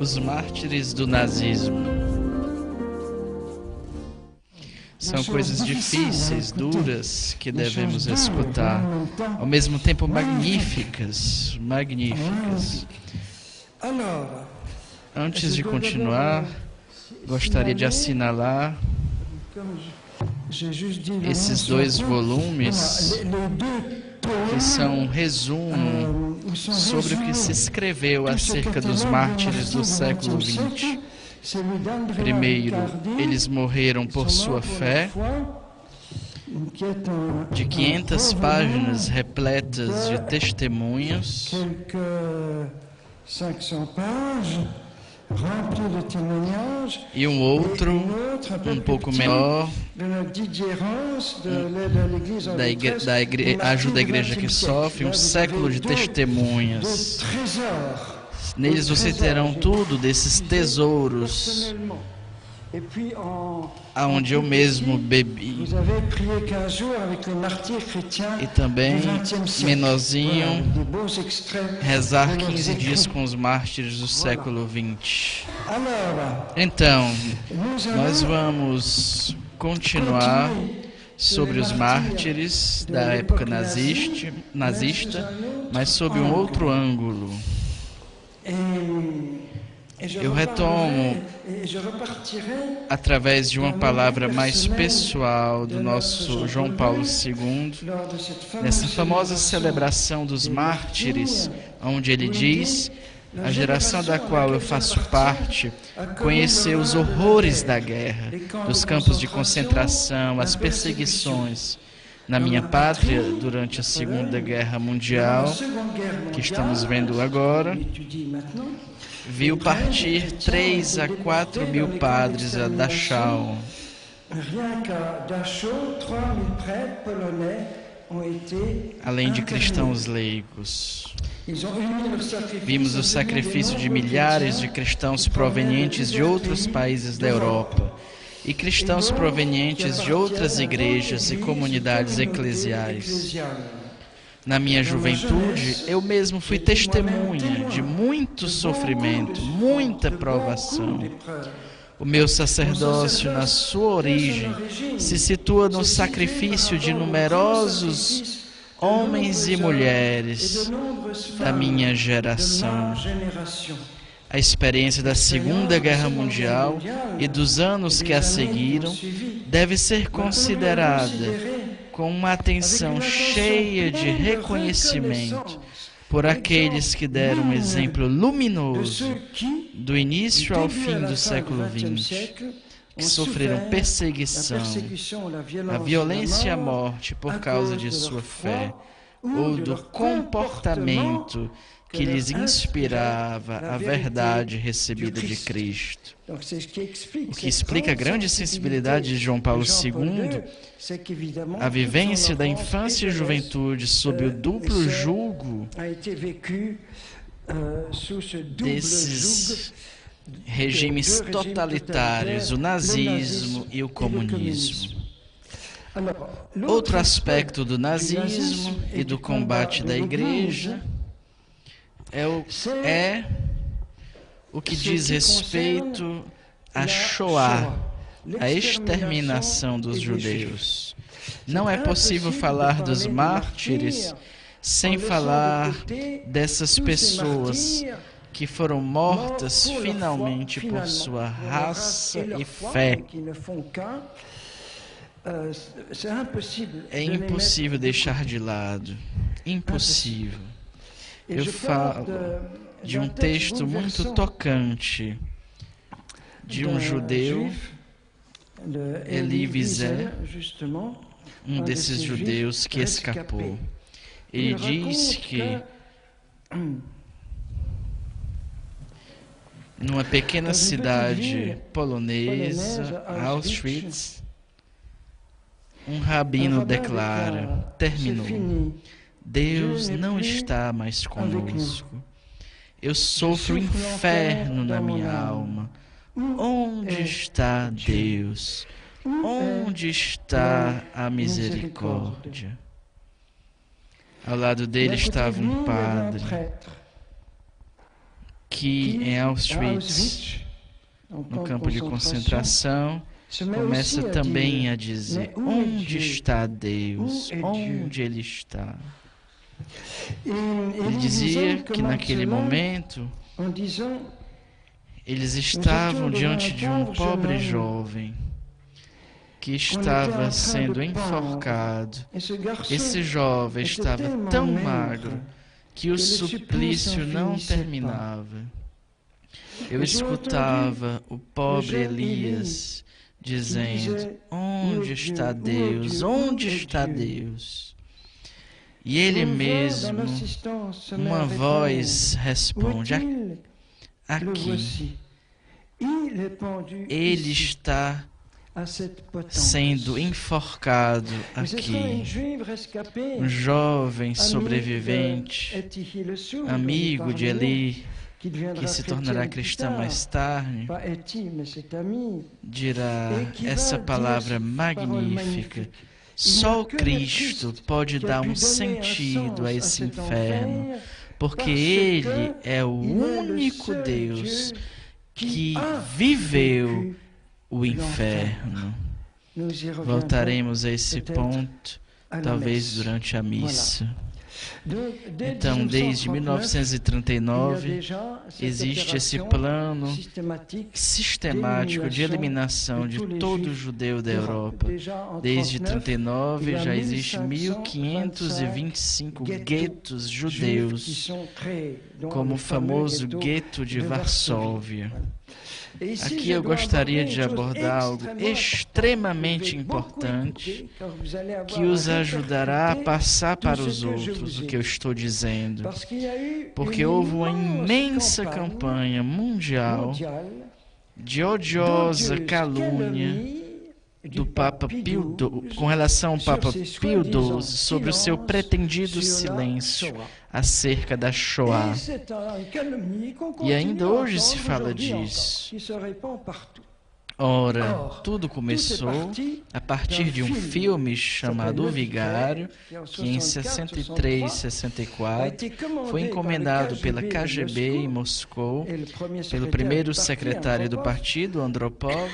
Os mártires do nazismo. São coisas difíceis, duras, que devemos escutar, ao mesmo tempo magníficas, magníficas. Antes de continuar, gostaria de assinalar esses 2 volumes, que são um resumo sobre o que se escreveu acerca dos mártires do século XX. Primeiro, eles morreram por sua fé, de 500 páginas repletas de testemunhos, e um outro, um pouco menor, da ajuda à igreja que sofre, um século de testemunhas. Neles você terão tudo desses tesouros, aonde eu mesmo bebi. E também, menorzinho, rezar 15 dias com os mártires do século XX. Então, nós vamos continuar sobre os mártires da época nazista, mas sob um outro ângulo. Eu retomo através de uma palavra mais pessoal do nosso João Paulo II, nessa famosa celebração dos mártires, onde ele diz: a geração da qual eu faço parte conheceu os horrores da guerra, dos campos de concentração, as perseguições. Na minha pátria, durante a Segunda Guerra Mundial, que estamos vendo agora, viu partir 3 a 4 mil padres a Dachau. Além de cristãos leigos. Vimos o sacrifício de milhares de cristãos provenientes de outros países da Europa e cristãos provenientes de outras igrejas e comunidades eclesiais. Na minha juventude, eu mesmo fui testemunha de muito sofrimento, muita provação. O meu sacerdócio, na sua origem, se situa no sacrifício de numerosos homens e mulheres da minha geração. A experiência da Segunda Guerra Mundial e dos anos que a seguiram deve ser considerada com uma atenção cheia de reconhecimento por aqueles que deram um exemplo luminoso do início ao fim do século XX, que sofreram perseguição, a violência e a morte por causa de sua fé, ou do comportamento que lhes inspirava a verdade recebida de Cristo. O que explica a grande sensibilidade de João Paulo II, a vivência da infância e juventude sob o duplo jugo desses regimes totalitários, o nazismo e o comunismo. Outro aspecto do nazismo e do combate da igreja é o que diz respeito à Shoah, a exterminação dos judeus. Não é possível falar dos mártires sem falar dessas pessoas que foram mortas finalmente por sua raça e fé. É impossível deixar de lado. Impossível. Eu falo de um texto muito tocante de um judeu, Elie Wiesel, um desses judeus que escapou. Ele diz que numa pequena cidade polonesa, Auschwitz, um rabino declara: terminou. Deus não está mais conosco. Eu sofro o inferno na minha alma. Onde está Deus? Onde está a misericórdia? Ao lado dele estava um padre que que em Auschwitz, no campo de concentração, começa também a dizer: onde está Deus? Onde Ele está? Ele dizia que naquele momento eles estavam diante de um pobre jovem que estava sendo enforcado. Esse jovem estava tão magro que o suplício não terminava. Eu escutava o pobre Elias dizendo: onde está Deus? Onde está Deus? E ele mesmo, uma voz responde: aqui. Ele está sendo enforcado aqui. Um jovem sobrevivente, amigo de Eli, que se tornará cristão mais tarde, dirá essa palavra magnífica: só o Cristo pode dar um sentido a esse inferno, porque Ele é o único Deus que viveu o inferno. Voltaremos a esse ponto, talvez durante a missa. Então, desde 1939, existe esse plano sistemático de eliminação de todo judeu da Europa. Desde 1939, já existe 1.525 guetos judeus, como o famoso gueto de Varsóvia. Aqui eu gostaria de abordar algo extremamente importante que os ajudará a passar para os outros o que eu estou dizendo. Porque houve uma imensa campanha mundial de odiosa calúnia do Papa Pio XII, com relação ao Papa Pio XII, sobre o seu pretendido silêncio acerca da Shoah. E ainda hoje se fala disso. Ora, tudo começou a partir de um filme chamado O Vigário, que em 63, 64 foi encomendado pela KGB em Moscou, pelo primeiro secretário do partido, Andropov,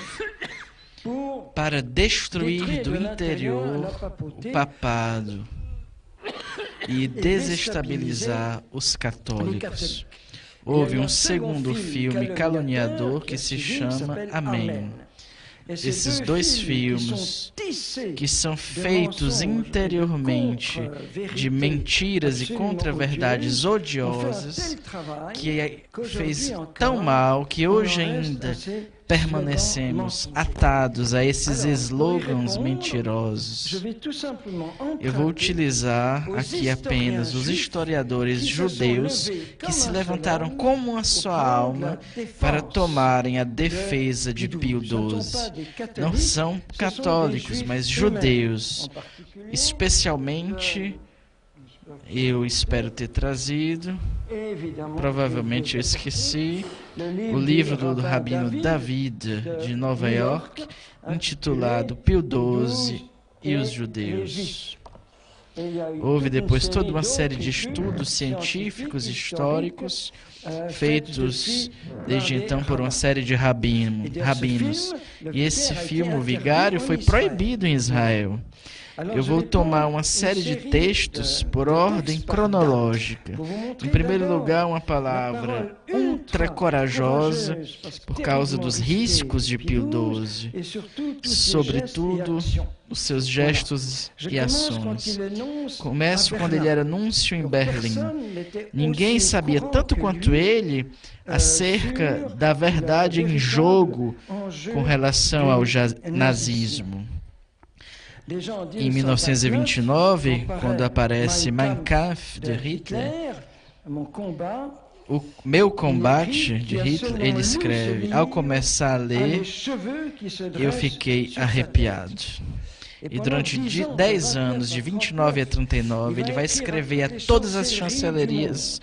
para destruir do interior o papado e desestabilizar os católicos. Houve um segundo filme caluniador que se chama Amém. Esses dois filmes, que são feitos interiormente de mentiras e contra-verdades odiosas, que fez tão mal que hoje ainda permanecemos atados a esses slogans mentirosos. Eu vou utilizar aqui apenas os historiadores judeus que se levantaram como uma só alma para tomarem a defesa de Pio XII. Não são católicos, mas judeus. Especialmente, eu espero ter trazido, provavelmente eu esqueci, o livro do Rabino David, de Nova York, intitulado Pio XII e os Judeus. Houve depois toda uma série de estudos científicos e históricos feitos desde então por uma série de rabinos. E esse filme, O Vigário, foi proibido em Israel. Eu vou tomar uma série de textos por ordem cronológica. Em primeiro lugar, uma palavra ultra corajosa por causa dos riscos de Pio XII, sobretudo os seus gestos e ações. Começo quando ele era núncio em Berlim. Ninguém sabia tanto quanto ele acerca da verdade em jogo com relação ao nazismo. Em 1929, quando aparece Mein Kampf de Hitler, o meu combate de Hitler, ele escreve: ao começar a ler, eu fiquei arrepiado. E durante 10 anos, de 29 a 39, ele vai escrever a todas as chancelarias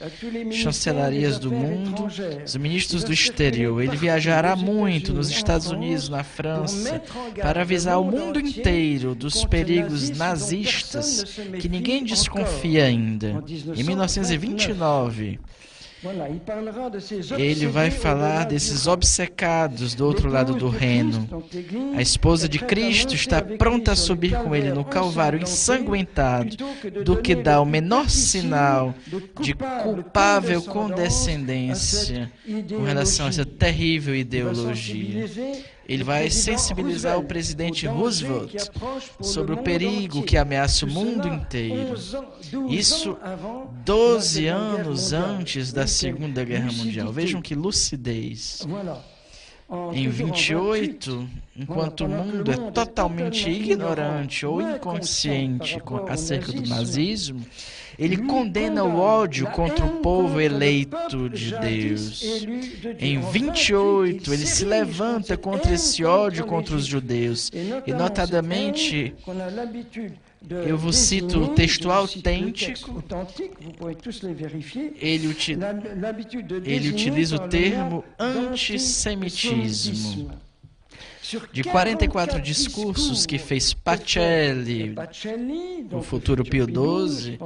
do mundo, os ministros do exterior. Ele viajará muito nos Estados Unidos, na França, para avisar o mundo inteiro dos perigos nazistas que ninguém desconfia ainda. Em 1929, Ele vai falar desses obcecados do outro lado do Reno. A esposa de Cristo está pronta a subir com ele no Calvário ensanguentado, do que dar o menor sinal de culpável condescendência com relação a essa terrível ideologia. Ele vai sensibilizar o presidente Roosevelt sobre o perigo que ameaça o mundo inteiro. Isso 12 anos antes da Segunda Guerra Mundial. Vejam que lucidez. Em 28, enquanto o mundo é totalmente ignorante ou inconsciente acerca do nazismo, ele condena o ódio contra o povo eleito de Deus. Em 28, ele se levanta contra esse ódio contra os judeus. E, notadamente, eu vos cito o texto autêntico. Ele utiliza o termo antissemitismo. De 44 discursos que fez Pacelli, o futuro Pio XII,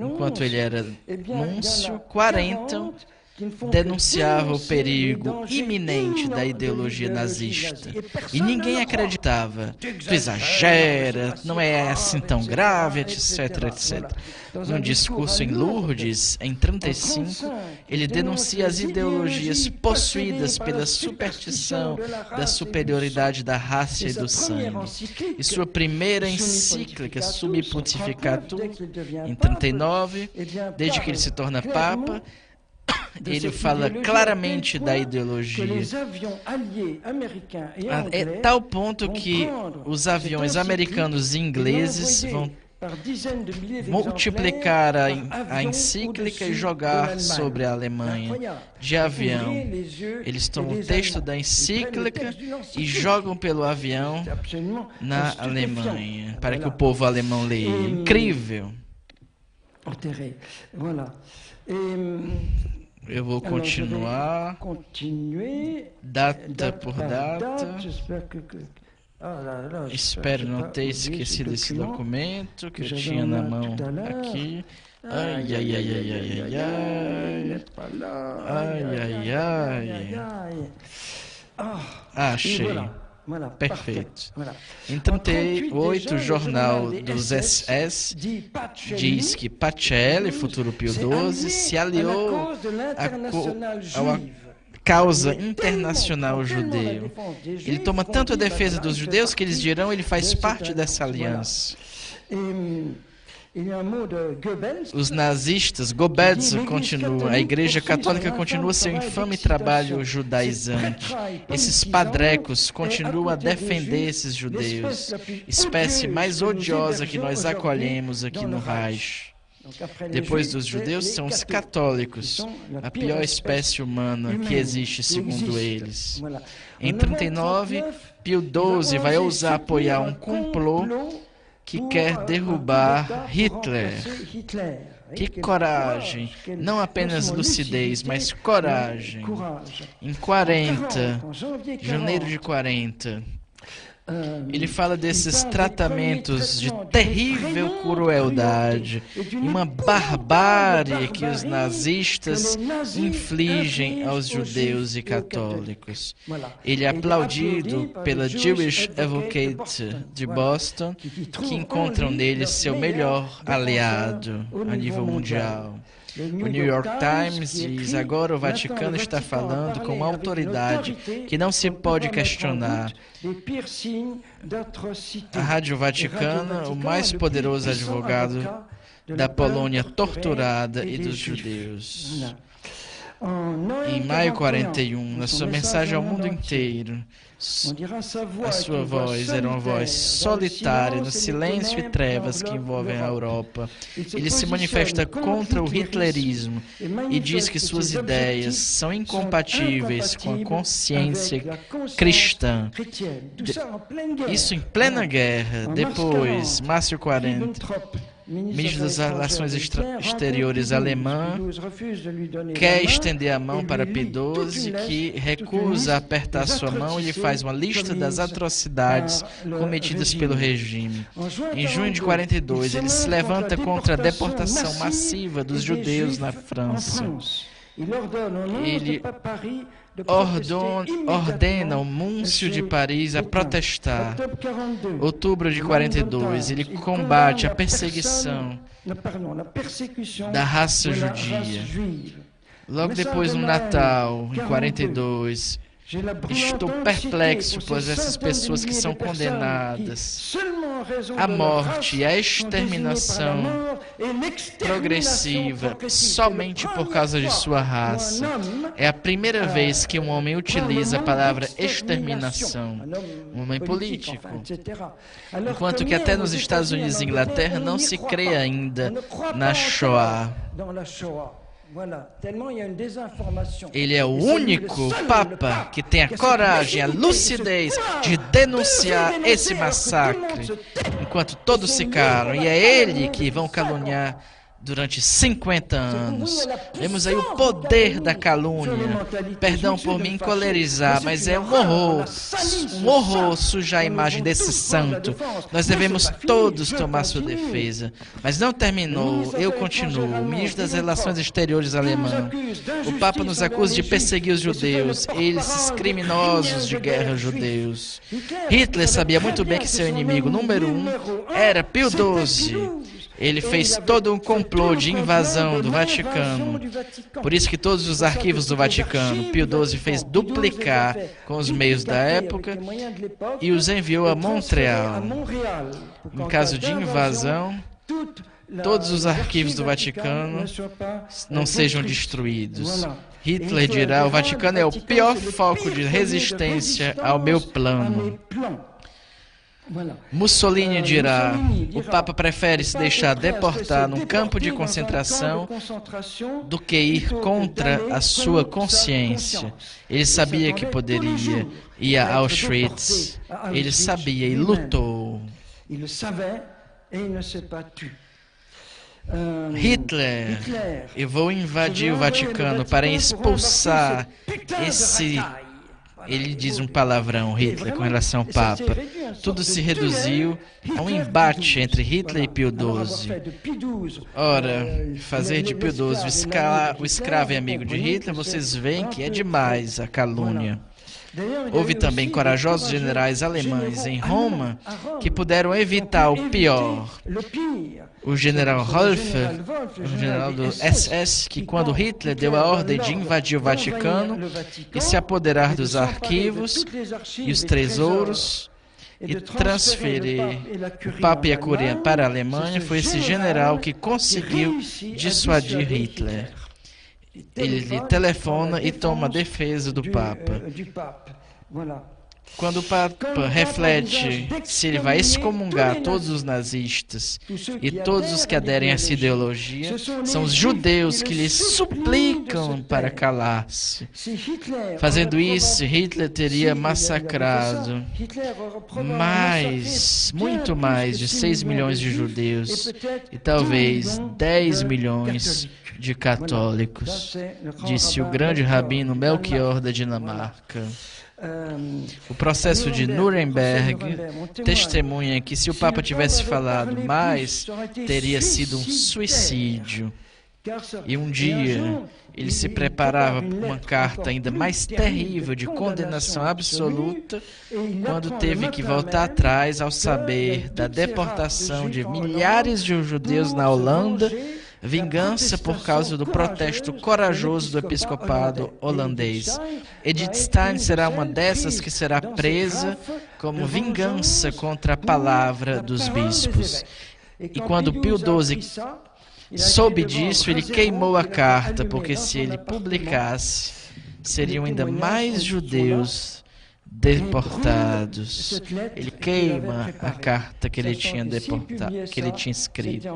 enquanto ele era núncio, 40 denunciava o perigo iminente da ideologia nazista. E ninguém acreditava. Tu exagera, não é assim tão grave, etc, etc. Num discurso em Lourdes, em 35, ele denuncia as ideologias possuídas pela superstição da superioridade da raça e do sangue. E sua primeira encíclica, Summi Pontificatum, em 39, desde que ele se torna Papa, ele fala claramente da ideologia. É tal ponto que os aviões americanos e ingleses vão multiplicar a encíclica e jogar sobre a Alemanha de avião. Eles tomam o texto da encíclica e jogam pelo avião na Alemanha, para que o povo alemão leia. Incrível! Eu vou continuar, data por data. Espero não ter esquecido esse documento que eu tinha na mão aqui. Ai, ai, ai, ai, ai, ai, ai, ai, ai. Achei. Perfeito. Em 38, o jornal dos SS diz que Pacelli, futuro Pio XII, se aliou à causa internacional judeu. Ele toma tanto a defesa dos judeus que eles dirão ele faz parte dessa aliança. Os nazistas, Goebbels continua, a Igreja Católica continua seu infame trabalho judaizante. Esses padrecos continuam a defender esses judeus, espécie mais odiosa que nós acolhemos aqui no Reich. Depois dos judeus são os católicos, a pior espécie humana que existe segundo eles. Em 39, Pio XII vai ousar apoiar um complô que quer derrubar Hitler. Que coragem! Não apenas lucidez, mas coragem. Em 40, janeiro de 40, ele fala desses tratamentos de terrível crueldade e uma barbárie que os nazistas infligem aos judeus e católicos. Ele é aplaudido pela Jewish Advocate de Boston, que encontram nele seu melhor aliado a nível mundial. O New York Times diz: agora o Vaticano está falando com uma autoridade que não se pode questionar. A Rádio Vaticana, o mais poderoso advogado da Polônia torturada e dos judeus. Em maio 41, na sua mensagem ao mundo inteiro, a sua voz era uma voz solitária no silêncio e trevas que envolvem a Europa. Ele se manifesta contra o hitlerismo e diz que suas ideias são incompatíveis com a consciência cristã. Isso em plena guerra. Depois, março 40, ministro das Relações Exteriores alemã quer estender a mão para Pio XII, que recusa apertar sua mão e lhe faz uma lista das atrocidades cometidas pelo regime. Em junho de 42, ele se levanta contra a deportação massiva dos judeus na França. Ele ordena ao Múncio de Paris a protestar. Outubro de 42, ele combate a perseguição da raça judia. Logo depois, no Natal, em 42, estou perplexo por essas pessoas que são condenadas à morte e à exterminação progressiva somente por causa de sua raça. É a primeira vez que um homem utiliza a palavra exterminação, um homem político. Enquanto que até nos Estados Unidos e Inglaterra não se crê ainda na Shoah. Ele é o único Papa que tem a coragem, a lucidez de denunciar esse massacre, enquanto todos se calam. E é ele que vão caluniar durante 50 anos. Vemos aí o poder da calúnia. Perdão por me encolerizar, mas é um horror sujar a imagem desse santo. Nós devemos todos tomar sua defesa. Mas não terminou, eu continuo. O ministro das Relações Exteriores alemão. O Papa nos acusa de perseguir os judeus, esses criminosos de guerra judeus. Hitler sabia muito bem que seu inimigo número 1 era Pio XII. Ele fez todo um complô de invasão do Vaticano. Por isso que todos os arquivos do Vaticano, Pio XII fez duplicar com os meios da época e os enviou a Montreal. Em caso de invasão, todos os arquivos do Vaticano não sejam destruídos. Hitler dirá: o Vaticano é o pior foco de resistência ao meu plano. Mussolini dirá: o Papa prefere se deixar deportar num campo de concentração do que ir contra a sua consciência. Ele sabia que poderia ir a Auschwitz. Ele sabia e lutou. Hitler, eu vou invadir o Vaticano para expulsar esse... Ele diz um palavrão, Hitler, com relação ao Papa. Tudo se reduziu a um embate entre Hitler e Pio XII. Ora, fazer de Pio XII o escravo e amigo de Hitler, vocês veem que é demais a calúnia. Houve também corajosos generais alemães em Roma que puderam evitar o pior. O general Hofer, o general do SS, que quando Hitler deu a ordem de invadir o Vaticano e se apoderar dos arquivos e os tesouros e transferir o Papa e a Cúria para a Alemanha, foi esse general que conseguiu dissuadir Hitler. Ele lhe telefona e toma a defesa do Papa. Quando o Papa reflete se ele vai excomungar todos os nazistas e todos os que aderem a essa ideologia, são os judeus que lhe suplicam para calar-se. Fazendo isso, Hitler teria massacrado muito mais de 6 milhões de judeus e talvez 10 milhões de católicos, disse o grande rabino Melchior da Dinamarca. O processo de Nuremberg testemunha que se o Papa tivesse falado mais, teria sido um suicídio. E um dia ele se preparava para uma carta ainda mais terrível de condenação absoluta, quando teve que voltar atrás ao saber da deportação de milhares de judeus na Holanda, vingança por causa do protesto corajoso do episcopado holandês. Edith Stein será uma dessas que será presa como vingança contra a palavra dos bispos. E quando Pio XII soube disso, ele queimou a carta, porque se ele publicasse, seriam ainda mais judeus deportados. Ele queima a carta que ele tinha escrito.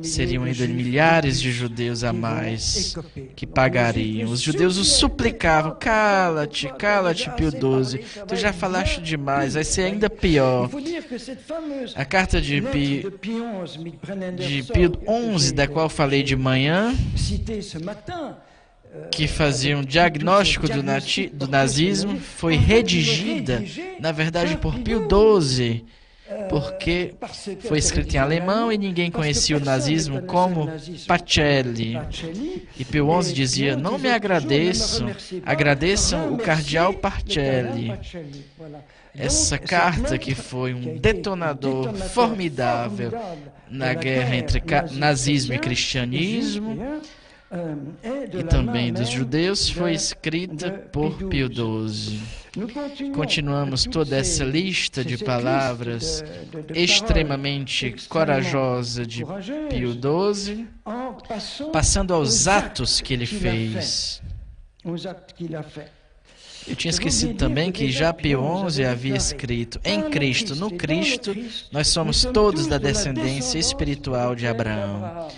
Seriam ainda milhares de judeus a mais que pagariam. Os judeus o suplicavam: cala-te, cala-te, Pio XII, tu já falaste demais, vai ser ainda pior. A carta de Pio XI, da qual falei de manhã, que fazia um diagnóstico do nazismo, foi redigida, na verdade, por Pio XII, porque foi escrito em alemão e ninguém conhecia o nazismo como Pacelli. E Pio XI dizia: não me agradeçam, agradeçam o cardeal Pacelli. Essa carta que foi um detonador formidável na guerra entre nazismo e cristianismo e também dos judeus, foi escrita por Pio XII. Continuamos toda essa lista de palavras extremamente corajosa de Pio XII, passando aos atos que ele fez. Eu tinha esquecido também que já Pio XI havia escrito: em Cristo, no Cristo, nós somos todos da descendência espiritual de Abraão.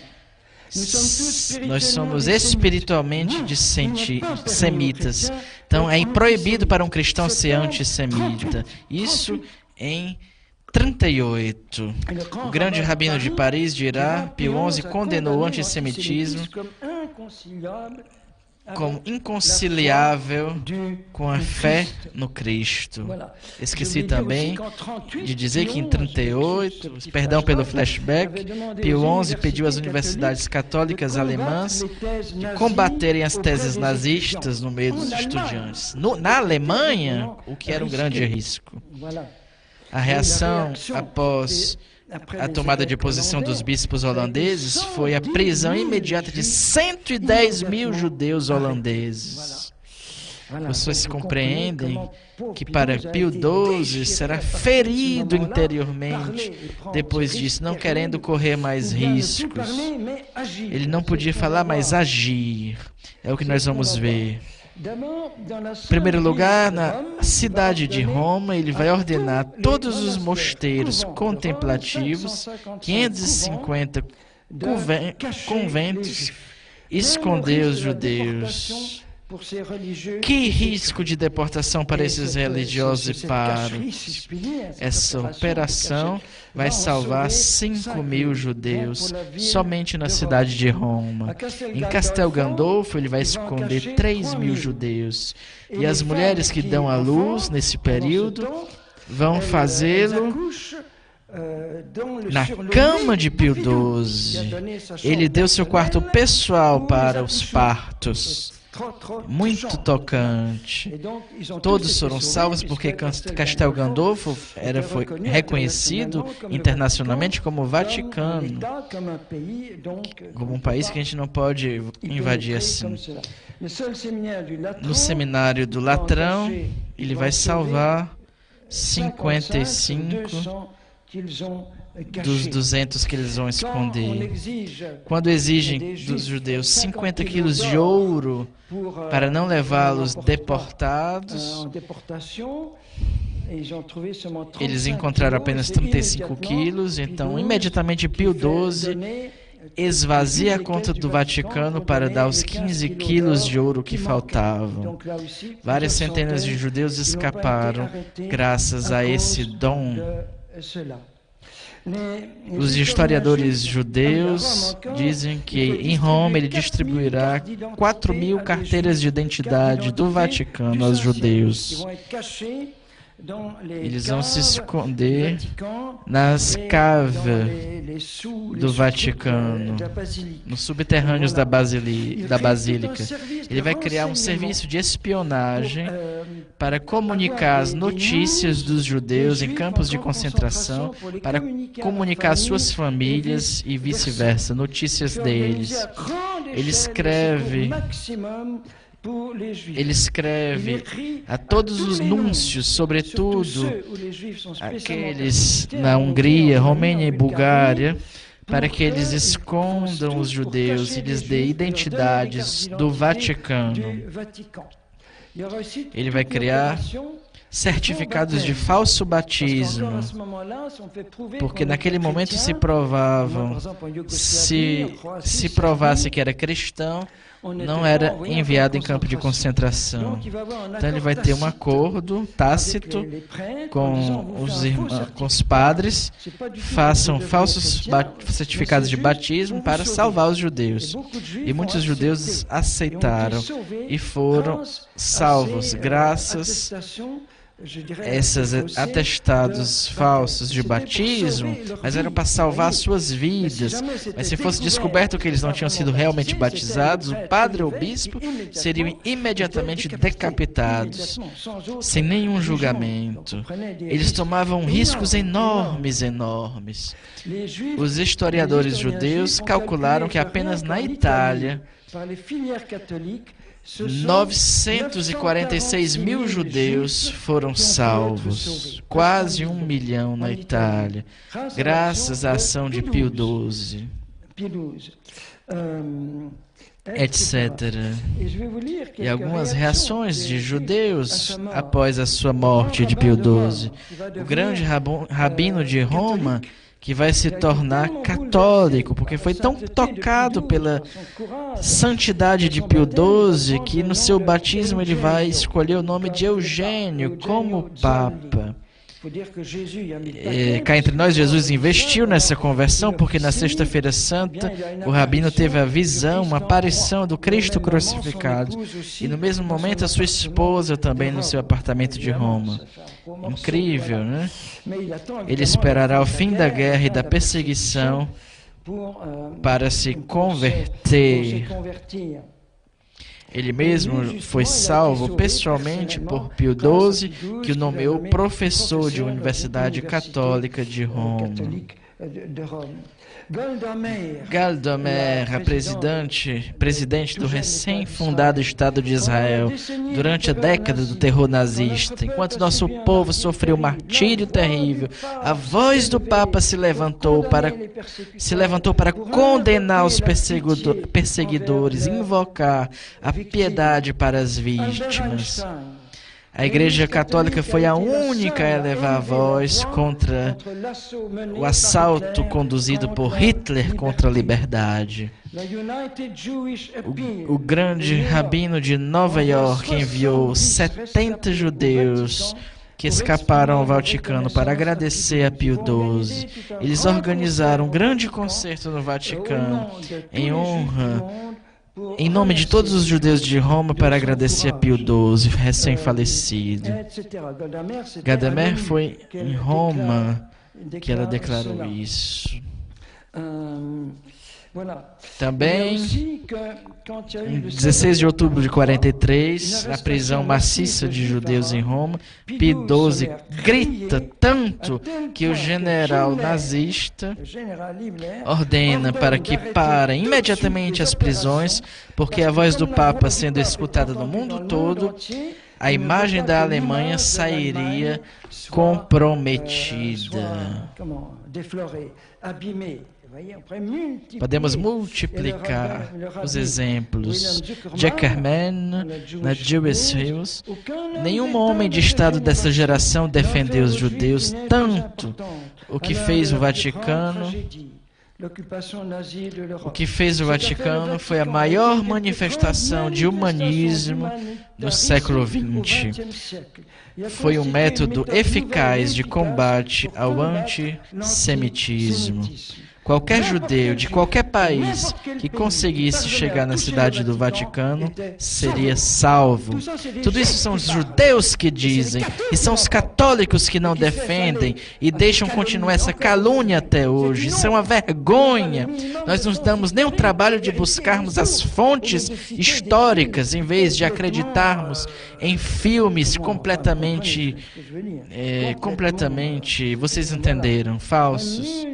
Nós somos espiritualmente semitas. Então é proibido para um cristão ser antissemita. Isso em 38. O grande rabino de Paris dirá: Pio XI condenou o antissemitismo como inconciliável com a fé no Cristo. Esqueci também de dizer que em 38, perdão pelo flashback, Pio XI pediu às universidades católicas alemãs de combaterem as teses nazistas no meio dos estudantes. Na Alemanha, o que era um grande risco. A reação após a tomada de posição dos bispos holandeses foi a prisão imediata de 110 mil judeus holandeses. Vocês compreendem que para Pio XII será ferido interiormente depois disso, não querendo correr mais riscos. Ele não podia falar, mas agir. É o que nós vamos ver. Em primeiro lugar, na cidade de Roma, ele vai ordenar todos os mosteiros contemplativos, 550 conventos, esconder os judeus. Que risco de deportação para esses religiosos e pároros. Essa operação vai salvar 5.000 judeus somente na cidade de Roma. Em Castel Gandolfo, ele vai esconder 3.000 judeus. E as mulheres que dão à luz nesse período vão fazê-lo na cama de Pio XII. Ele deu seu quarto pessoal para os partos. Muito tocante. Todos foram salvos porque Castel Gandolfo foi reconhecido internacionalmente como Vaticano, como um país que a gente não pode invadir assim. No seminário do Latrão, ele vai salvar 55 dos 200 que eles vão esconder. Quando exigem dos judeus 50 quilos de ouro para não levá-los deportados, eles encontraram apenas 35 quilos, então imediatamente Pio XII esvazia a conta do Vaticano para dar os 15 quilos de ouro que faltavam. Várias centenas de judeus escaparam graças a esse dom. Os historiadores judeus dizem que em Roma ele distribuirá 4.000 carteiras de identidade do Vaticano aos judeus. Eles vão se esconder nas caves do Vaticano, nos subterrâneos da Basílica. Ele vai criar um serviço de espionagem para comunicar as notícias dos judeus em campos de concentração, para comunicar às suas famílias e vice-versa, notícias deles. Ele escreve a todos os núncios, sobretudo aqueles na Hungria, Romênia e Bulgária, para que eles escondam os judeus e lhes dê identidades do Vaticano. Ele vai criar certificados de falso batismo, porque naquele momento se provasse que era cristão, não era enviado em campo de concentração. Então ele vai ter um acordo tácito com os padres, façam falsos certificados de batismo para salvar os judeus. E muitos judeus aceitaram e foram salvos graças esses atestados falsos de batismo, mas eram para salvar suas vidas. Mas se fosse descoberto que eles não tinham sido realmente batizados, o padre ou o bispo seriam imediatamente decapitados, sem nenhum julgamento. Eles tomavam riscos enormes. Os historiadores judeus calcularam que apenas na Itália 946 mil judeus foram salvos, quase 1 milhão na Itália, graças à ação de Pio XII, etc. E algumas reações de judeus após a sua morte de Pio XII. O grande rabino de Roma, que vai se tornar católico, porque foi tão tocado pela santidade de Pio XII, que no seu batismo ele vai escolher o nome de Eugênio como Papa. Cá entre nós, Jesus investiu nessa conversão, porque na Sexta-feira Santa o rabino teve a visão, uma aparição do Cristo crucificado, e no mesmo momento a sua esposa também no seu apartamento de Roma. Incrível, né? Ele esperará o fim da guerra e da perseguição para se converter. Ele mesmo foi salvo pessoalmente por Pio XII, que o nomeou professor de uma Universidade Católica de Roma. Galdamer, a presidente do recém-fundado Estado de Israel, durante a década do terror nazista, enquanto nosso povo sofreu um martírio terrível, a voz do Papa se levantou para condenar os perseguidores, invocar a piedade para as vítimas. A Igreja Católica foi a única a elevar a voz contra o assalto conduzido por Hitler contra a liberdade. O grande rabino de Nova York enviou 70 judeus que escaparam ao Vaticano para agradecer a Pio XII. Eles organizaram um grande concerto no Vaticano em nome de todos os judeus de Roma, para agradecer a Pio XII, recém-falecido. Galdamer foi em Roma que ela declarou isso. Também, em 16 de outubro de 43, na prisão maciça de judeus em Roma, Pio XII grita tanto que o general nazista ordena para que parem imediatamente as prisões, porque a voz do Papa sendo escutada no mundo todo, a imagem da Alemanha sairia comprometida. Podemos multiplicar os exemplos. Jack Herman, na Jewish Hills. Nenhum homem de Estado dessa geração defendeu os judeus tanto. O que fez o Vaticano foi a maior manifestação de humanismo no século XX. Foi um método eficaz de combate ao antissemitismo. Qualquer judeu de qualquer país que conseguisse chegar na cidade do Vaticano seria salvo. Tudo isso são os judeus que dizem, e são os católicos que não defendem e deixam continuar essa calúnia até hoje. Isso é uma vergonha. Nós não damos nem o trabalho de buscarmos as fontes históricas, em vez de acreditarmos em filmes completamente, vocês entenderam, falsos.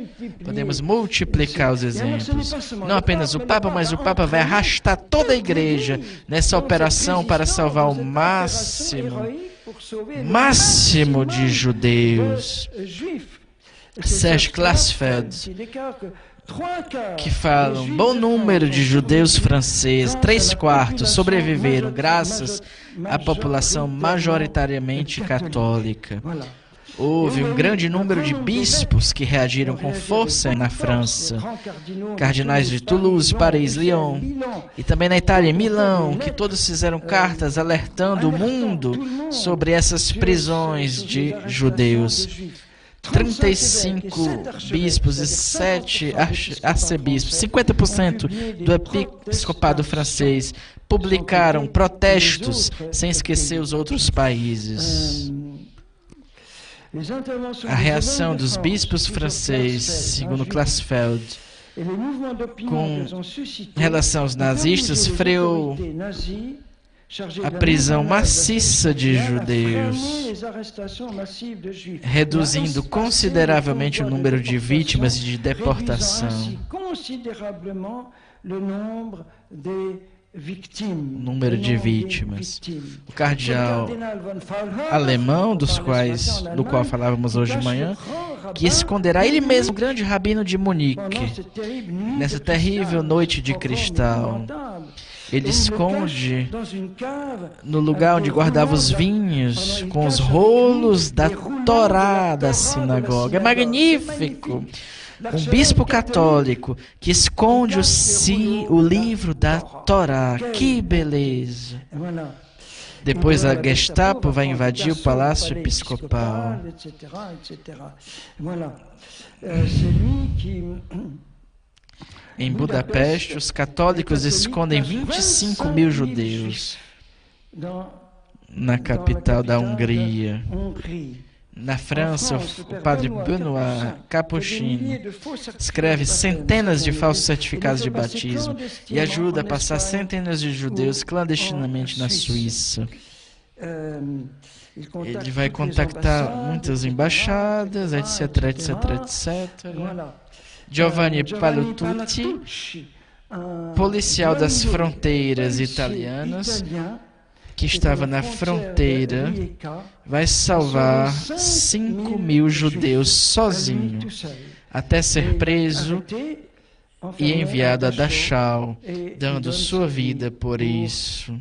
Podemos multiplicar os exemplos. Não apenas o Papa, mas o Papa vai arrastar toda a Igreja nessa operação para salvar o máximo de judeus. Serge Klarsfeld, que fala, um bom número de judeus franceses, 3/4, sobreviveram graças à população majoritariamente católica. Houve um grande número de bispos que reagiram com força na França, cardinais de Toulouse, Paris, Lyon, e também na Itália, em Milão, que todos fizeram cartas alertando o mundo sobre essas prisões de judeus. 35 bispos e 7 arcebispos, 50% do episcopado francês, publicaram protestos, sem esquecer os outros países. A reação dos bispos franceses, segundo Klarsfeld, com relação aos nazistas, freou a prisão maciça de judeus, reduzindo consideravelmente o número de vítimas e de deportação. Número de vítimas. O cardeal alemão, do qual falávamos hoje de manhã, que esconderá ele mesmo, o grande rabino de Munique, nessa terrível noite de cristal. Ele esconde no lugar onde guardava os vinhos, com os rolos da Torá da sinagoga. É magnífico! Um bispo católico que esconde o livro da Torá. Que beleza! Depois a Gestapo vai invadir o palácio episcopal. Em Budapeste, os católicos escondem 25 mil judeus na capital da Hungria. Na França, o padre Benoît Capuchin escreve centenas de falsos certificados de batismo e ajuda a passar centenas de judeus clandestinamente na Suíça. Ele vai contactar muitas embaixadas, etc, etc, etc. Giovanni Palutucci, policial das fronteiras italianas, que estava na fronteira, vai salvar 5 mil judeus sozinho, até ser preso e enviado a Dachau, dando sua vida por isso.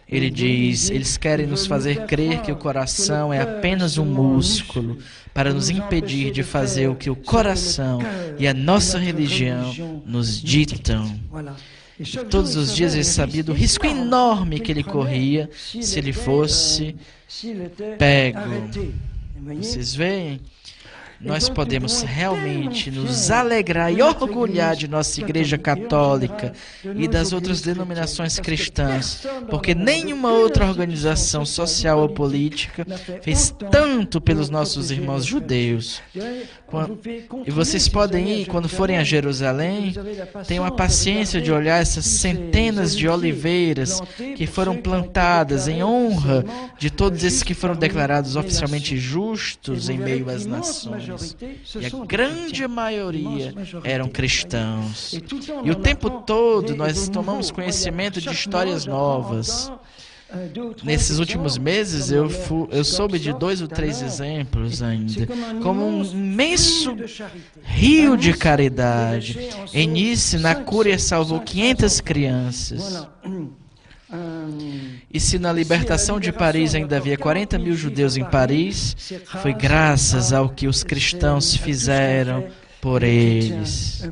Ele diz: eles querem nos fazer crer que o coração é apenas um músculo, para nos impedir de fazer o que o coração e a nossa religião nos ditam. Todos os dias ele sabia do risco enorme que ele corria se ele fosse pego. Vocês veem? Nós podemos realmente nos alegrar e orgulhar de nossa Igreja Católica e das outras denominações cristãs, porque nenhuma outra organização social ou política fez tanto pelos nossos irmãos judeus. E vocês podem ir, quando forem a Jerusalém, tenham a paciência de olhar essas centenas de oliveiras que foram plantadas em honra de todos esses que foram declarados oficialmente justos em meio às nações. E a grande maioria eram cristãos. E o tempo todo nós tomamos conhecimento de histórias novas. Nesses últimos meses eu soube de 2 ou 3 exemplos ainda, como um imenso rio de caridade. Em Nice, na Cúria, salvou 500 crianças. E se na libertação de Paris ainda havia 40 mil judeus em Paris, foi graças ao que os cristãos fizeram por eles.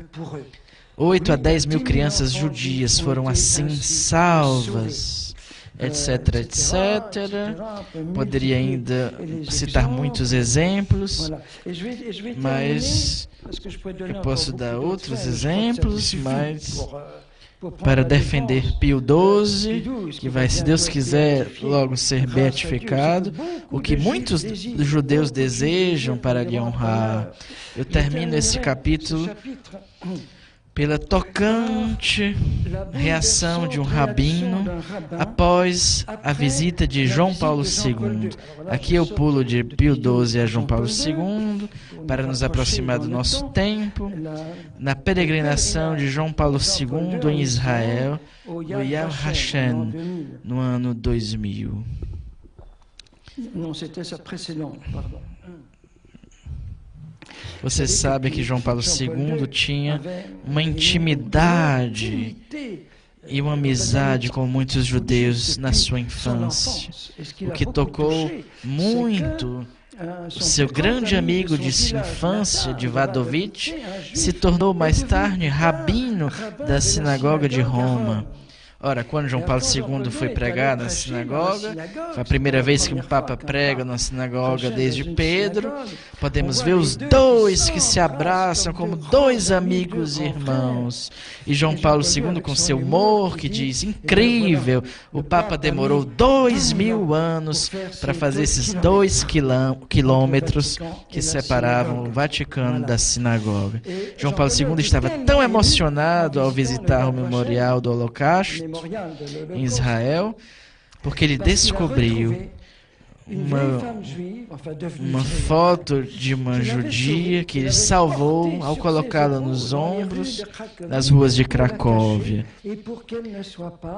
8 a 10 mil crianças judias foram assim salvas, etc, etc. Poderia ainda citar muitos exemplos, mas eu posso dar outros exemplos, mas para defender Pio XII, que vai, se Deus quiser, logo ser beatificado, o que muitos judeus desejam para lhe honrar. Eu termino esse capítulo pela tocante reação de um rabino após a visita de João Paulo II. Aqui eu pulo de Pio XII a João Paulo II, para nos aproximar do nosso tempo, na peregrinação de João Paulo II em Israel, no Yad Hashem, no ano 2000. Não, c'était essa précédente, pardon. Você sabe que João Paulo II tinha uma intimidade e uma amizade com muitos judeus na sua infância, o que tocou muito. O seu grande amigo de infância, de Vadovich, se tornou mais tarde rabino da sinagoga de Roma. Ora, quando João Paulo II foi pregar na sinagoga, foi a primeira vez que um Papa prega na sinagoga desde Pedro, podemos ver os dois que se abraçam como dois amigos e irmãos. E João Paulo II, com seu humor, que diz, incrível, o Papa demorou 2000 anos para fazer esses 2 quilômetros que separavam o Vaticano da sinagoga. João Paulo II estava tão emocionado ao visitar o memorial do Holocausto em Israel, porque ele descobriu uma foto de uma judia que ele salvou ao colocá-la nos ombros nas ruas de Cracóvia,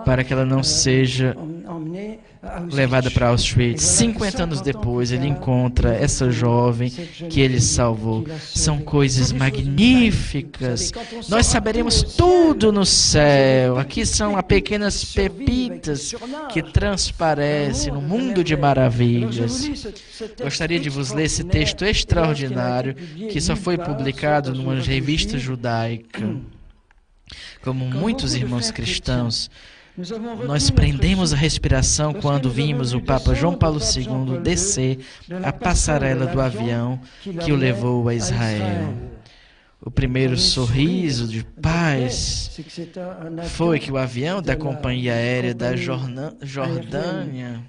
para que ela não seja levada para Auschwitz. 50 anos depois, ele encontra essa jovem que ele salvou. São coisas magníficas. Nós saberemos tudo no céu. Aqui são as pequenas pepitas que transparecem no mundo de maravilhas. Gostaria de vos ler esse texto extraordinário que só foi publicado numa revista judaica. Como muitos irmãos cristãos, nós prendemos a respiração quando vimos o Papa João Paulo II descer a passarela do avião que o levou a Israel. O primeiro sorriso de paz foi que o avião da companhia aérea da Jordânia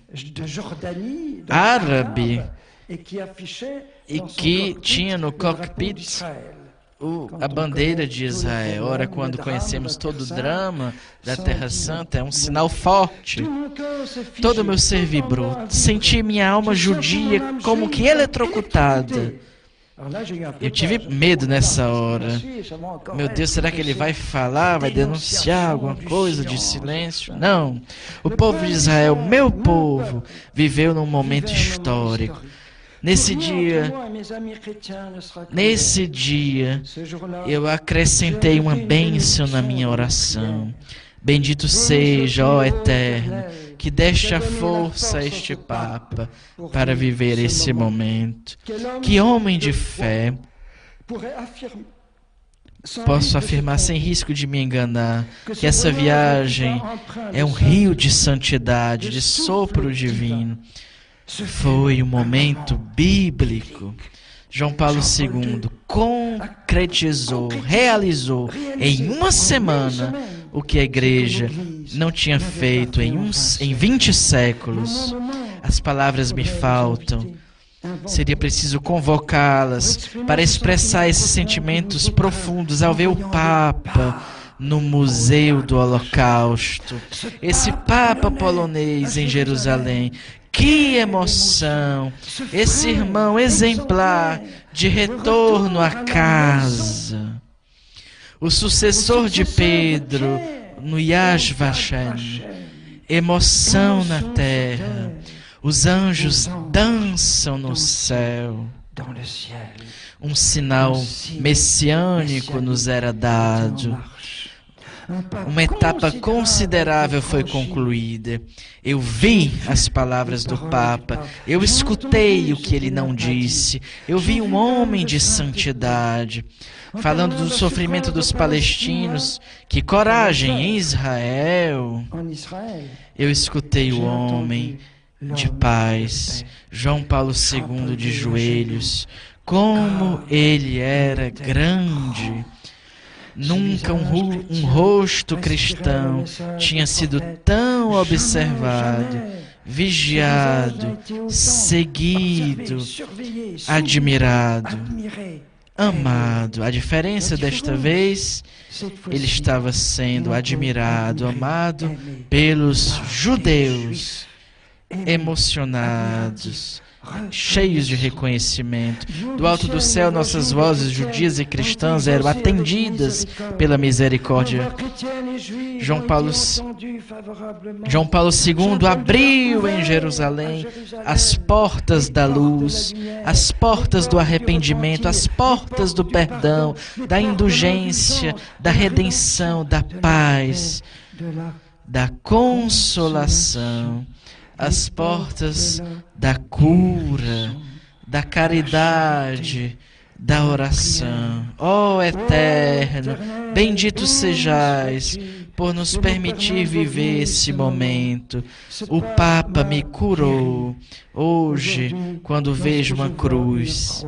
árabe e que tinha no cockpit a bandeira de Israel. Ora, quando conhecemos todo o drama da Terra Santa, é um sinal forte. Todo o meu ser vibrou. Senti minha alma judia como que eletrocutada. Eu tive medo nessa hora. Meu Deus, será que ele vai falar, vai denunciar alguma coisa de silêncio? Não. O povo de Israel, meu povo, viveu num momento histórico. Nesse dia, eu acrescentei uma bênção na minha oração. Bendito seja, ó Eterno, que deste a força a este Papa para viver esse momento. Que homem de fé, posso afirmar sem risco de me enganar, que essa viagem é um rio de santidade, de sopro divino. Foi um momento bíblico. João Paulo II concretizou, realizou em uma semana o que a igreja não tinha feito em 20 séculos. As palavras me faltam. Seria preciso convocá-las para expressar esses sentimentos profundos ao ver o Papa no Museu do Holocausto. Esse Papa polonês em Jerusalém. Que emoção! Esse irmão exemplar de retorno à casa. O sucessor de Pedro no Yad Vashem. Emoção na terra. Os anjos dançam no céu. Um sinal messiânico nos era dado. Uma etapa considerável foi concluída. Eu vi as palavras do Papa, eu escutei o que ele não disse, eu vi um homem de santidade, falando do sofrimento dos palestinos, que coragem em Israel. Eu escutei o homem de paz, João Paulo II de joelhos, ele era grande. Nunca um rosto cristão tinha sido tão observado, vigiado, seguido, admirado, amado. A diferença desta vez, ele estava sendo admirado, amado pelos judeus, emocionados, cheios de reconhecimento. Do alto do céu, nossas vozes judias e cristãs eram atendidas pela misericórdia. João Paulo II abriu em Jerusalém as portas da luz, as portas do arrependimento, as portas do perdão, da indulgência, da redenção, da paz, da consolação, as portas da cura, da caridade, da oração. Ó Eterno, bendito sejais por nos permitir viver esse momento. O Papa me curou. Hoje, quando vejo uma cruz,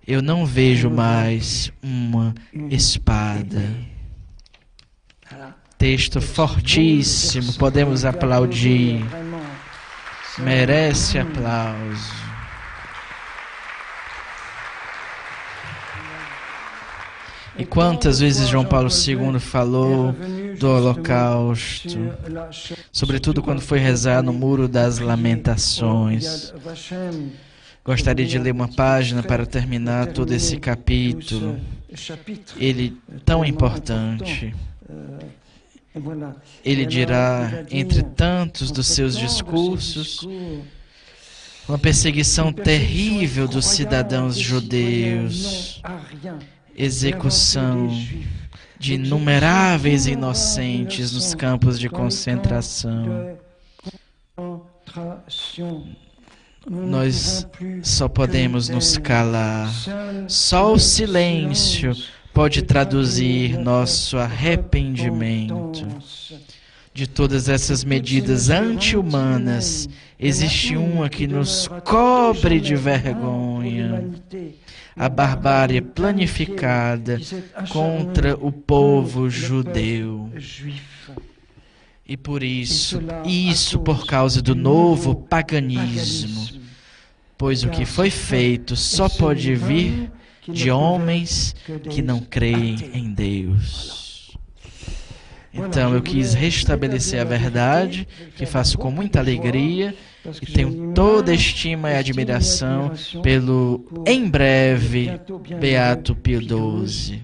eu não vejo mais uma espada. Texto fortíssimo, podemos aplaudir. Merece aplauso. E quantas vezes João Paulo II falou do Holocausto, sobretudo quando foi rezar no Muro das Lamentações. Gostaria de ler uma página para terminar todo esse capítulo, ele tão importante. Ele dirá, entre tantos dos seus discursos, uma perseguição terrível dos cidadãos judeus, execução de inumeráveis inocentes nos campos de concentração. Nós só podemos nos calar. Só o silêncio pode traduzir nosso arrependimento. De todas essas medidas anti-humanas, existe uma que nos cobre de vergonha. A barbárie planificada contra o povo judeu. E por isso por causa do novo paganismo, pois o que foi feito só pode vir de homens que não creem em Deus. Então eu quis restabelecer a verdade, que faço com muita alegria, e tenho toda a estima e admiração pelo, em breve, Beato Pio XII.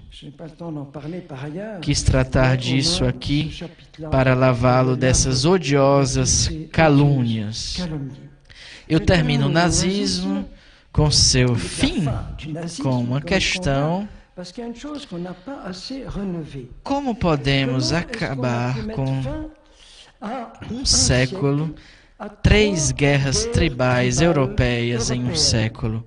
Quis tratar disso aqui para lavá-lo dessas odiosas calúnias. Eu termino o nazismo com seu fim, com uma questão: como podemos acabar com um século, 3 guerras tribais europeias em um século?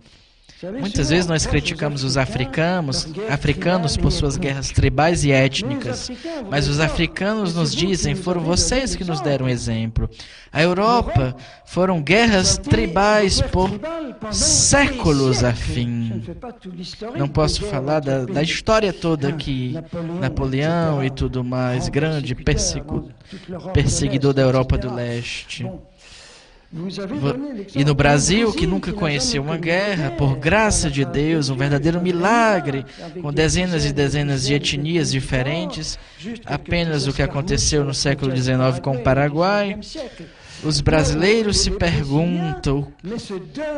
Muitas vezes nós criticamos os africanos por suas guerras tribais e étnicas, mas os africanos nos dizem, foram vocês que nos deram exemplo. A Europa foram guerras tribais por séculos a fim. Não posso falar da história toda que Napoleão e tudo mais, grande perseguidor da Europa do Leste. E no Brasil, que nunca conheceu uma guerra, por graça de Deus, um verdadeiro milagre, com dezenas e dezenas de etnias diferentes, apenas o que aconteceu no século XIX com o Paraguai, os brasileiros se perguntam: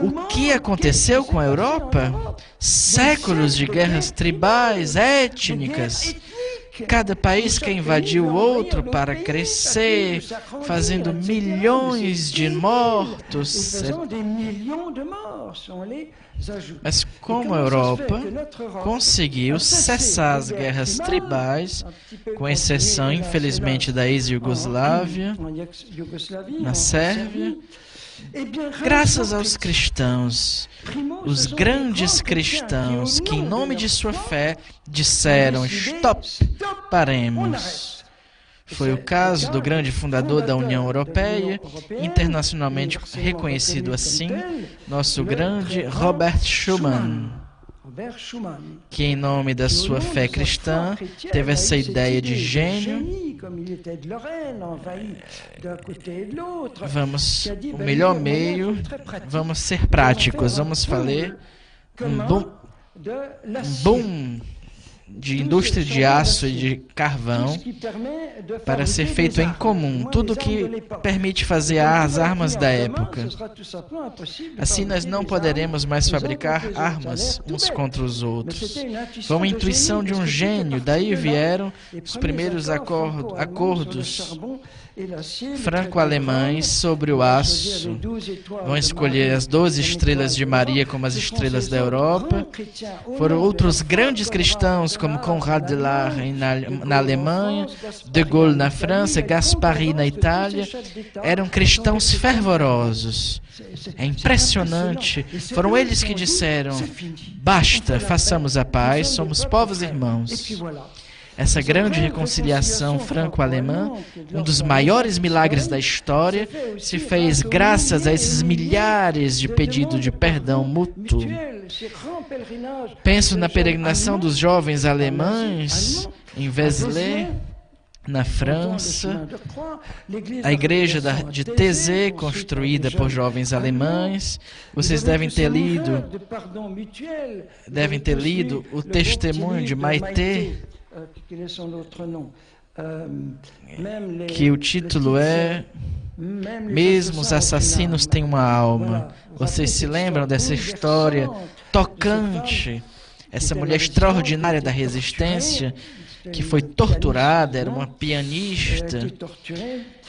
o que aconteceu com a Europa? Séculos de guerras tribais, étnicas. Cada país quer invadir o outro para crescer, fazendo milhões de mortos. Mas como a Europa conseguiu cessar as guerras tribais, com exceção, infelizmente, da ex-Iugoslávia, na Sérvia, graças aos cristãos, os grandes cristãos que, em nome de sua fé, disseram: stop, paremos. Foi o caso do grande fundador da União Europeia, internacionalmente reconhecido assim, nosso grande Robert Schuman, que, em nome da sua fé cristã, teve essa ideia de gênio. O melhor meio, vamos ser práticos, vamos fazer um boom de indústria de aço e de carvão para ser feito em comum, tudo que permite fazer as armas da época. Assim nós não poderemos mais fabricar armas uns contra os outros. Foi uma intuição de um gênio, daí vieram os primeiros acordos franco-alemães sobre o aço vão escolher as 12 estrelas de Maria como as estrelas da Europa. Foram outros grandes cristãos como Conrad de Larre na Alemanha, De Gaulle na França, Gaspari na Itália. Eram cristãos fervorosos. É impressionante. Foram eles que disseram: basta, façamos a paz, somos povos irmãos. Essa grande reconciliação franco-alemã, um dos maiores milagres da história, se fez graças a esses milhares de pedidos de perdão mútuo. Penso na peregrinação dos jovens alemães em Vézelay, na França, a igreja de Thésée, construída por jovens alemães. Vocês devem ter lido o testemunho de Maite, que o título é Mesmo os assassinos têm uma alma. Vocês se lembram dessa história tocante? Essa mulher extraordinária da resistência, que foi torturada, era uma pianista,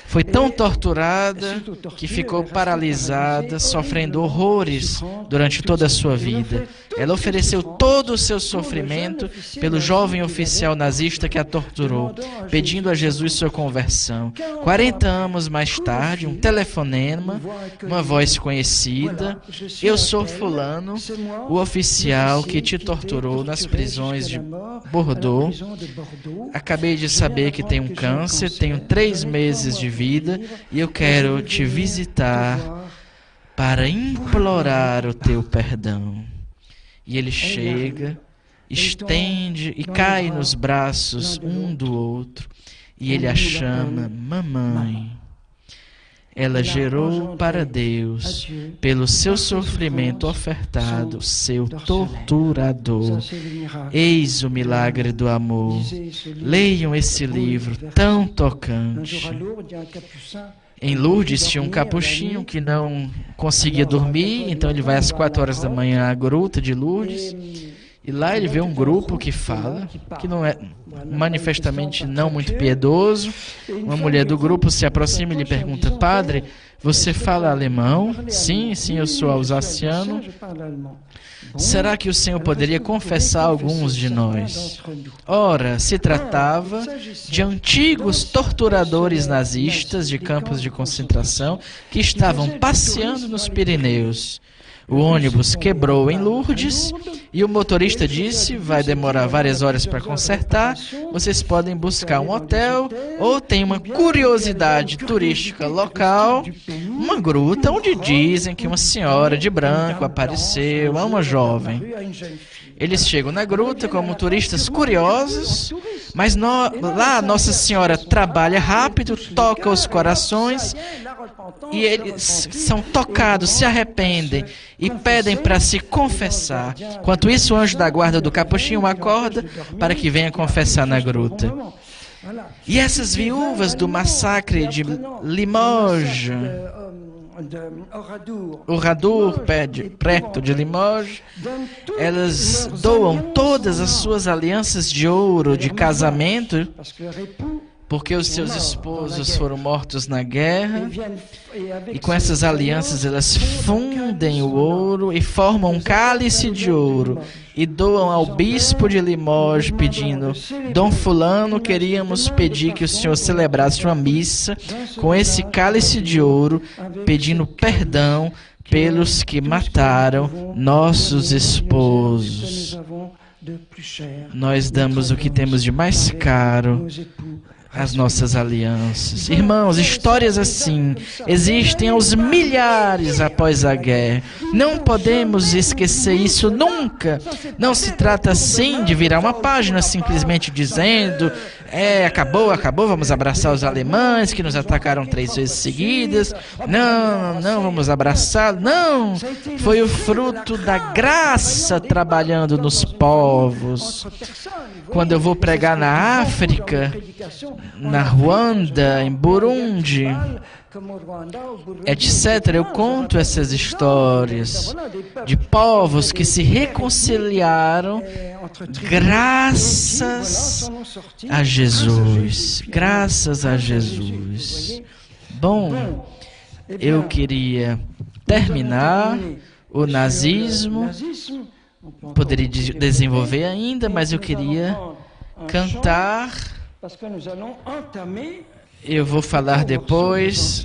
foi tão torturada que ficou paralisada, sofrendo horrores durante toda a sua vida. Ela ofereceu todo o seu sofrimento pelo jovem oficial nazista que a torturou, pedindo a Jesus sua conversão. 40 anos mais tarde, um telefonema, uma voz conhecida: eu sou fulano, o oficial que te torturou nas prisões de Bordeaux. Acabei de saber que tem um câncer, tenho 3 meses de vida e eu quero te visitar para implorar o teu perdão. E ele chega, estende e cai nos braços um do outro, e ele a chama mamãe. Ela gerou para Deus, pelo seu sofrimento ofertado, seu torturador. Eis o milagre do amor. Leiam esse livro tão tocante. Em Lourdes tinha um capuchinho que não conseguia dormir, então ele vai às 4 horas da manhã à gruta de Lourdes. E lá ele vê um grupo que fala, que não é manifestamente não muito piedoso. Uma mulher do grupo se aproxima e lhe pergunta: padre, você fala alemão? Sim, eu sou alsaciano. Será que o senhor poderia confessar alguns de nós? Ora, se tratava de antigos torturadores nazistas de campos de concentração que estavam passeando nos Pirineus. O ônibus quebrou em Lourdes e o motorista disse: vai demorar várias horas para consertar, vocês podem buscar um hotel ou tem uma curiosidade turística local, uma gruta onde dizem que uma senhora de branco apareceu a uma jovem. Eles chegam na gruta como turistas curiosos, mas lá Nossa Senhora trabalha rápido, toca os corações e eles são tocados, se arrependem e pedem para se confessar. Enquanto isso, o anjo da guarda do capuchinho acorda para que venha confessar na gruta. E essas viúvas do massacre de Limoges, Oradour, perto de Limoges, elas doam todas as suas alianças de ouro de casamento, porque os seus esposos foram mortos na guerra, e com essas alianças elas fundem o ouro e formam um cálice de ouro e doam ao bispo de Limoges pedindo: Dom Fulano, queríamos pedir que o senhor celebrasse uma missa com esse cálice de ouro, pedindo perdão pelos que mataram nossos esposos. Nós damos o que temos de mais caro, as nossas alianças. Irmãos, histórias assim existem aos milhares após a guerra. Não podemos esquecer isso nunca. Não se trata assim de virar uma página simplesmente dizendo: acabou, vamos abraçar os alemães que nos atacaram 3 vezes seguidas. Não, vamos abraçar. Não, foi o fruto da graça trabalhando nos povos. Quando eu vou pregar na África, na Ruanda, em Burundi, etc., eu conto essas histórias de povos que se reconciliaram graças a Jesus. Graças a Jesus. Jesus. Bom, eu queria terminar o nazismo, poderia desenvolver ainda, mas eu queria cantar. Eu vou falar depois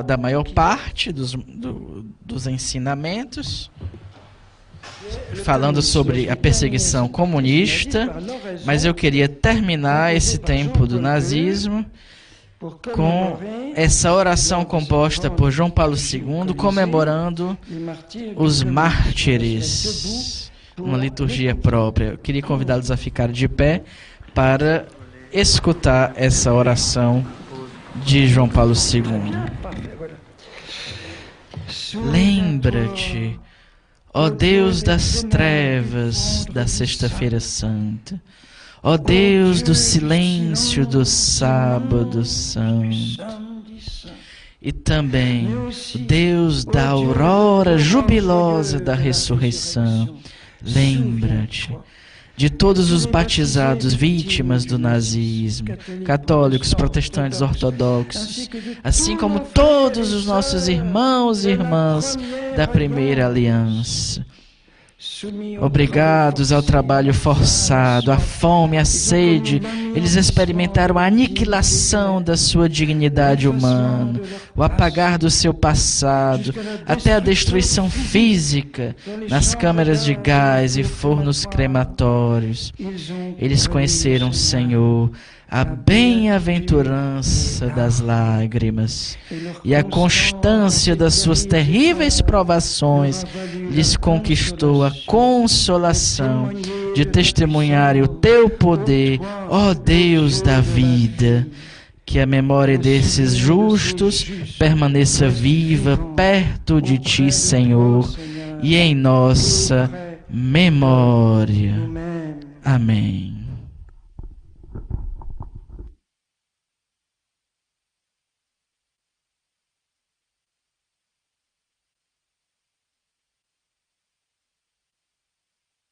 da maior parte dos ensinamentos, falando sobre a perseguição comunista, mas eu queria terminar esse tempo do nazismo com essa oração composta por João Paulo II, comemorando os mártires, uma liturgia própria. Eu queria convidá-los a ficar de pé para escutar essa oração de João Paulo II. Lembra-te, ó Deus das trevas da Sexta-feira Santa, ó Deus do silêncio do Sábado Santo, e também o Deus da aurora jubilosa da ressurreição, lembra-te de todos os batizados vítimas do nazismo, católicos, protestantes, ortodoxos, assim como todos os nossos irmãos e irmãs da primeira aliança. Obrigados ao trabalho forçado, à fome, à sede, eles experimentaram a aniquilação da sua dignidade humana, o apagar do seu passado, até a destruição física nas câmaras de gás e fornos crematórios. Eles conheceram o Senhor, a bem-aventurança das lágrimas, e a constância das suas terríveis provações lhes conquistou a consolação de testemunharem o teu poder, ó Deus da vida. Que a memória desses justos permaneça viva perto de ti, Senhor, e em nossa memória. Amém.